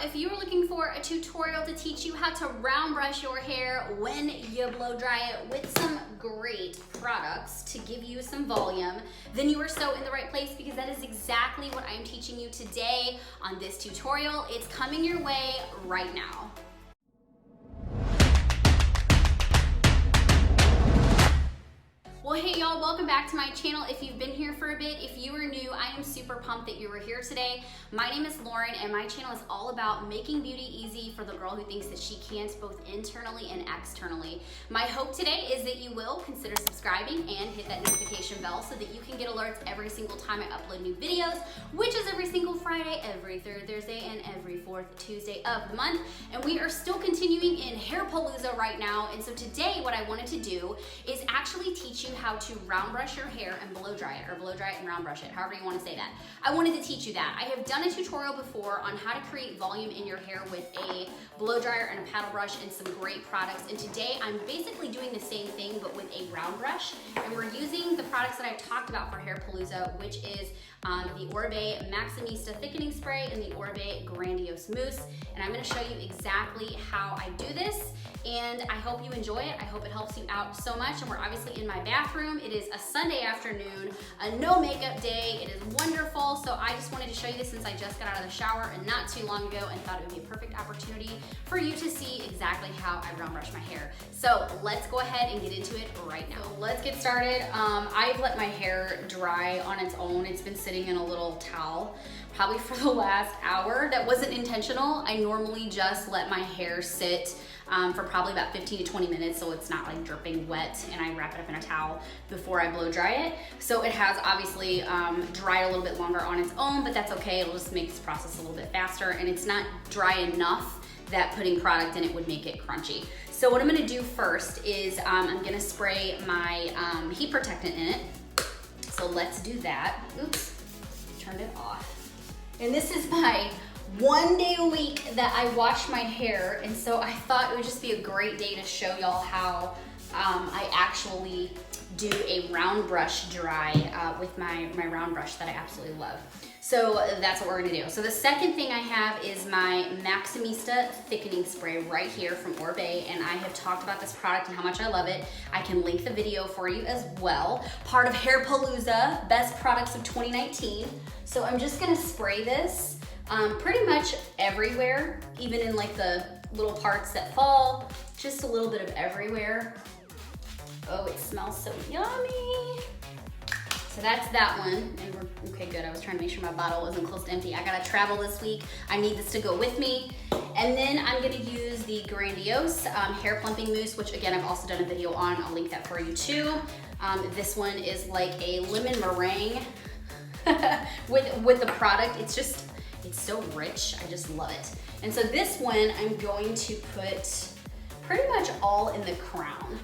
if you are looking for a tutorial to teach you how to round brush your hair when you blow dry it with some great products to give you some volume, then you are so in the right place, because that is exactly what I'm teaching you today on this tutorial. It's coming your way right now. Well, hey y'all, welcome back to my channel. If you've been here for a bit, if you are new, I am super pumped that you were here today. My name is Lauren, and my channel is all about making beauty easy for the girl who thinks that she can't, both internally and externally. My hope today is that you will consider subscribing and hit that notification bell so that you can get alerts every single time I upload new videos, which is every single Friday, every third Thursday, and every fourth Tuesday of the month. And we are still continuing in Hairpalooza right now. And so today what I wanted to do is actually teach you how to round brush your hair and blow dry it, or blow dry it and round brush it, however you want to say that. I wanted to teach you that. I have done a tutorial before on how to create volume in your hair with a blow dryer and a paddle brush and some great products. And today I'm basically doing the same thing, but with a round brush. And we're using the products that I've talked about for Hairpalooza, which is the Oribe Thickening Spray and the Oribe Grandiose Mousse. And I'm going to show you exactly how I do this. And I hope you enjoy it. I hope it helps you out so much. And we're obviously in my bathroom. It is a Sunday afternoon, a no makeup day. It is wonderful. So I just wanted to show you this since I just got out of the shower and not too long ago, and thought it would be a perfect opportunity for you to see exactly how I round brush my hair. So let's go ahead and get into it right now. So let's get started. I've let my hair dry on its own. It's been sitting in a little towel probably for the last hour. That wasn't intentional. I normally just let my hair sit for probably about 15 to 20 minutes, so it's not like dripping wet, and I wrap it up in a towel before I blow dry it. So it has obviously dried a little bit longer on its own, but that's okay. It'll just make this process a little bit faster, and it's not dry enough that putting product in it would make it crunchy. So what I'm gonna do first is I'm gonna spray my heat protectant in it. So let's do that. Oops, turned it off. And this is my 1 day a week that I wash my hair, and so I thought it would just be a great day to show y'all how I actually do a round brush dry with my round brush that I absolutely love. So that's what we're gonna do. So the second thing I have is my Mousse Thickening Spray right here from Oribe, and I have talked about this product and how much I love it. I can link the video for you as well. Part of Hairpalooza, best products of 2019. So I'm just gonna spray this pretty much everywhere, even in like the little parts that fall, just a little bit of everywhere. Oh, it smells so yummy. So that's that one, and we're, okay, good. I was trying to make sure my bottle wasn't close to empty. I gotta travel this week. I need this to go with me. And then I'm gonna use the Grandiose Hair Plumping Mousse, which again, I've also done a video on. I'll link that for you too. This one is like a lemon meringue with the product. It's so rich, I just love it. And so this one, I'm going to put pretty much all in the crown.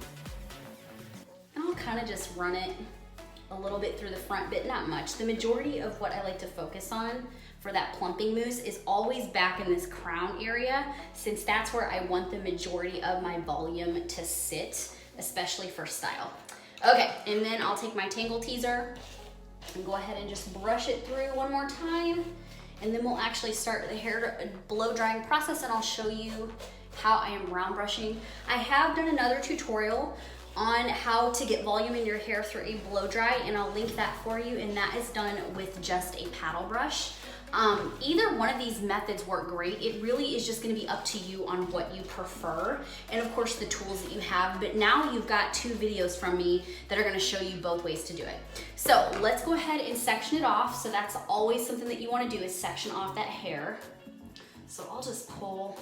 And I'll kind of just run it a little bit through the front, but not much. The majority of what I like to focus on for that plumping mousse is always back in this crown area, since that's where I want the majority of my volume to sit, especially for style. Okay, and then I'll take my Tangle Teaser and go ahead and just brush it through one more time. And then we'll actually start the hair blow drying process, and I'll show you how I am round brushing. I have done another tutorial on how to get volume in your hair through a blow dry, and I'll link that for you, and that is done with just a paddle brush. Either one of these methods work great. It really is just gonna be up to you on what you prefer, and of course the tools that you have. But now you've got 2 videos from me that are gonna show you both ways to do it. So let's go ahead and section it off. So that's always something that you wanna do, is section off that hair. So I'll just pull,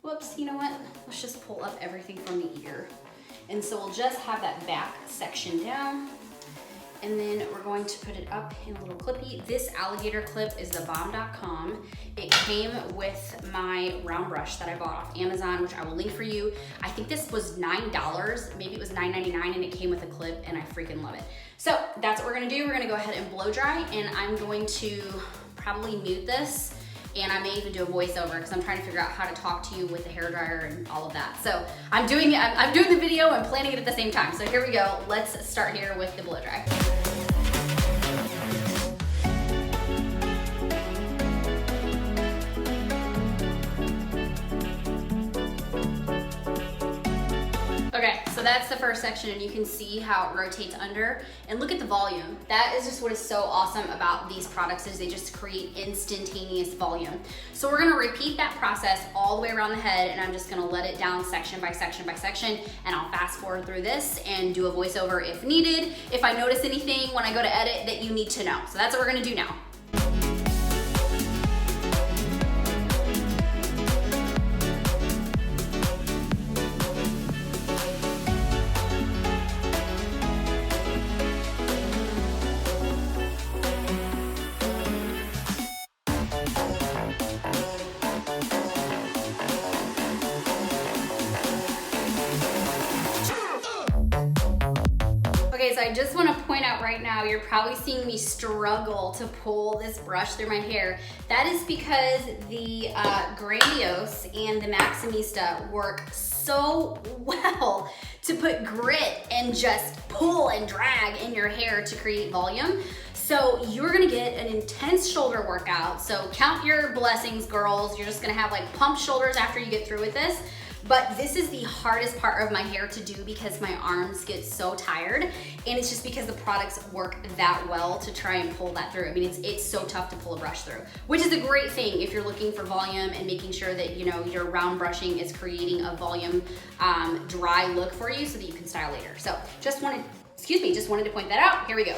whoops, you know what? Let's just pull up everything from the ear. And so we'll just have that back section down, and then we're going to put it up in a little clippy. This alligator clip is thebomb.com. It came with my round brush that I bought off Amazon, which I will link for you. I think this was $9, maybe it was $9.99, and it came with a clip, and I freaking love it. So that's what we're gonna do. We're gonna go ahead and blow dry, and I'm going to probably mute this, and I may even do a voiceover because I'm trying to figure out how to talk to you with the hairdryer and all of that. So I'm doing the video and planning it at the same time. So here we go. Let's start here with the blow dry. that's the first section, and you can see how it rotates under, and look at the volume. That is just what is so awesome about these products, is they just create instantaneous volume. So we're gonna repeat that process all the way around the head, and I'm just gonna let it down section by section by section, and I'll fast forward through this and do a voiceover if needed, if I notice anything when I go to edit that you need to know. So that's what we're gonna do now. Okay, so I just want to point out right now, you're probably seeing me struggle to pull this brush through my hair. That is because the Grandiose and the Maximista work so well to put grit and just pull and drag in your hair to create volume. So you're gonna get an intense shoulder workout. So count your blessings, girls. You're just gonna have like plump shoulders after you get through with this. But this is the hardest part of my hair to do because my arms get so tired, and it's just because the products work that well to try and pull that through. I mean, it's so tough to pull a brush through, which is a great thing if you're looking for volume and making sure that, you know, your round brushing is creating a volume dry look for you so that you can style later. So just wanted to point that out. Here we go.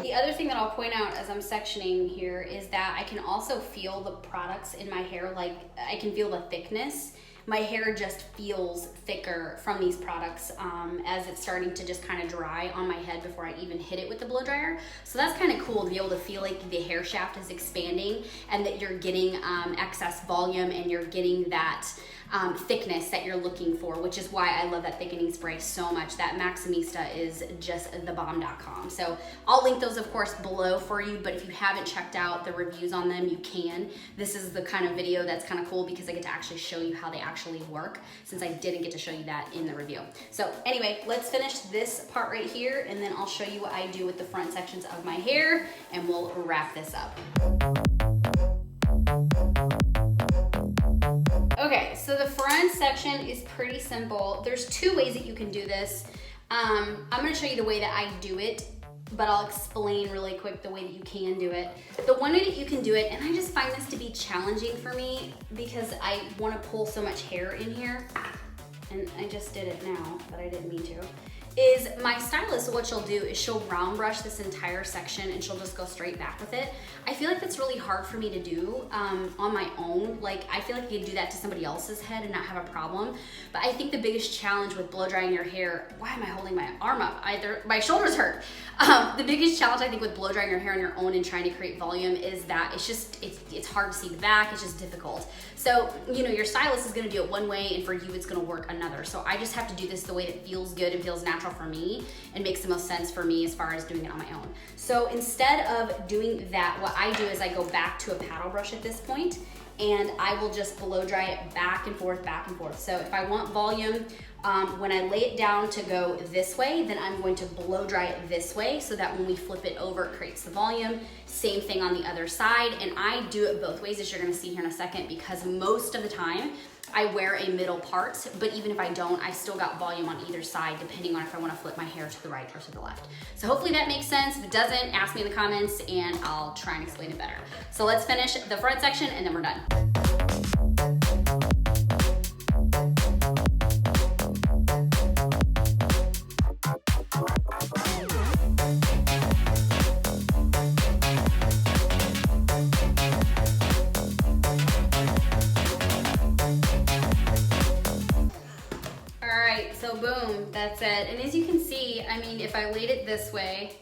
The other thing that I'll point out as I'm sectioning here is that I can also feel the products in my hair, like I can feel the thickness. My hair just feels thicker from these products as it's starting to just kind of dry on my head before I even hit it with the blow dryer. So that's kind of cool to be able to feel like the hair shaft is expanding and that you're getting excess volume and you're getting that thickness that you're looking for, which is why I love that thickening spray so much. That Maximista is just thebomb.com. So I'll link those, of course, below for you, but if you haven't checked out the reviews on them, you can. This is the kind of video that's kind of cool because I get to actually show you how they actually work, since I didn't get to show you that in the review. So anyway, let's finish this part right here, and then I'll show you what I do with the front sections of my hair, and we'll wrap this up. Okay, so the front section is pretty simple. There's two ways that you can do this. I'm gonna show you the way that I do it, but I'll explain really quick the way that you can do it. The one way that you can do it, and I just find this to be challenging for me because I wanna pull so much hair in here, and I just did it now, but I didn't mean to, is my stylist, so what she'll do is she'll round brush this entire section and she'll just go straight back with it. I feel like that's really hard for me to do on my own. Like, I feel like I could do that to somebody else's head and not have a problem. But I think the biggest challenge with blow drying your hair, why am I holding my arm up? My shoulders hurt. The biggest challenge I think with blow drying your hair on your own and trying to create volume is that it's hard to see the back, it's just difficult. So, you know, your stylist is gonna do it one way and for you it's gonna work another. So I just have to do this the way that feels good and feels natural for me and makes the most sense for me as far as doing it on my own. So instead of doing that, what I do is I go back to a paddle brush at this point, and I will just blow dry it back and forth, back and forth. So if I want volume, when I lay it down to go this way, then I'm going to blow dry it this way so that when we flip it over, it creates the volume. Same thing on the other side, and I do it both ways, as you're gonna see here in a second, because most of the time, I wear a middle part, but even if I don't, I still got volume on either side, depending on if I wanna flip my hair to the right or to the left. So hopefully that makes sense. If it doesn't, ask me in the comments and I'll try and explain it better. So let's finish the front section and then we're done. So boom, that's it. And as you can see, I mean, if I laid it this way,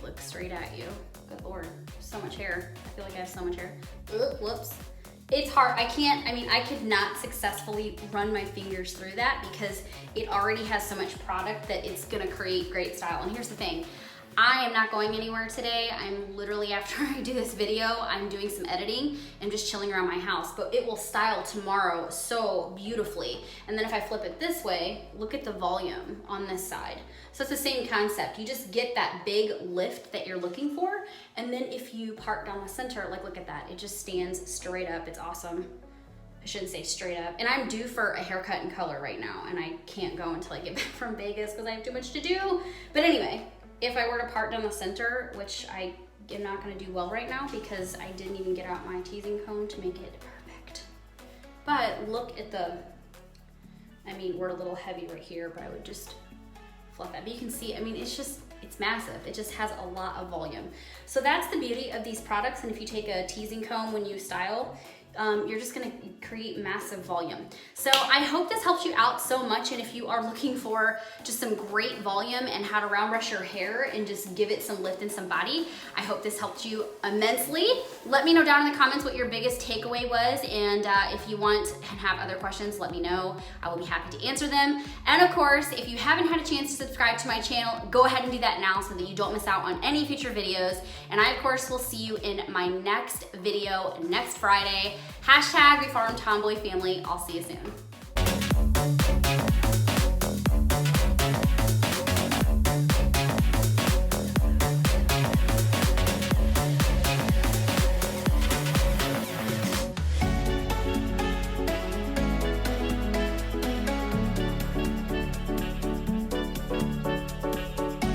look straight at you. Good Lord, so much hair. I feel like I have so much hair. Whoops. It's hard, I could not successfully run my fingers through that because it already has so much product that it's gonna create great style. And here's the thing, I am not going anywhere today. I'm literally, after I do this video, I'm doing some editing and just chilling around my house, but it will style tomorrow so beautifully. And then if I flip it this way, look at the volume on this side. So it's the same concept. You just get that big lift that you're looking for. And then if you part down the center, like look at that, it just stands straight up. It's awesome. I shouldn't say straight up. And I'm due for a haircut and color right now, and I can't go until I get back from Vegas because I have too much to do. But anyway, if I were to part down the center, which I am not gonna do well right now because I didn't even get out my teasing comb to make it perfect. But look at the, I mean, we're a little heavy right here, but I would just fluff that. But you can see, I mean, it's massive. It just has a lot of volume. So that's the beauty of these products. And if you take a teasing comb when you style, you're just gonna create massive volume. So I hope this helps you out so much, and if you are looking for just some great volume and how to round brush your hair and just give it some lift and some body, I hope this helped you immensely. Let me know down in the comments what your biggest takeaway was, and if you want and have other questions, let me know. I will be happy to answer them. And of course, if you haven't had a chance to subscribe to my channel, go ahead and do that now so that you don't miss out on any future videos. And I, of course, will see you in my next video next Friday. #RefarmTomboy family. I'll see you soon.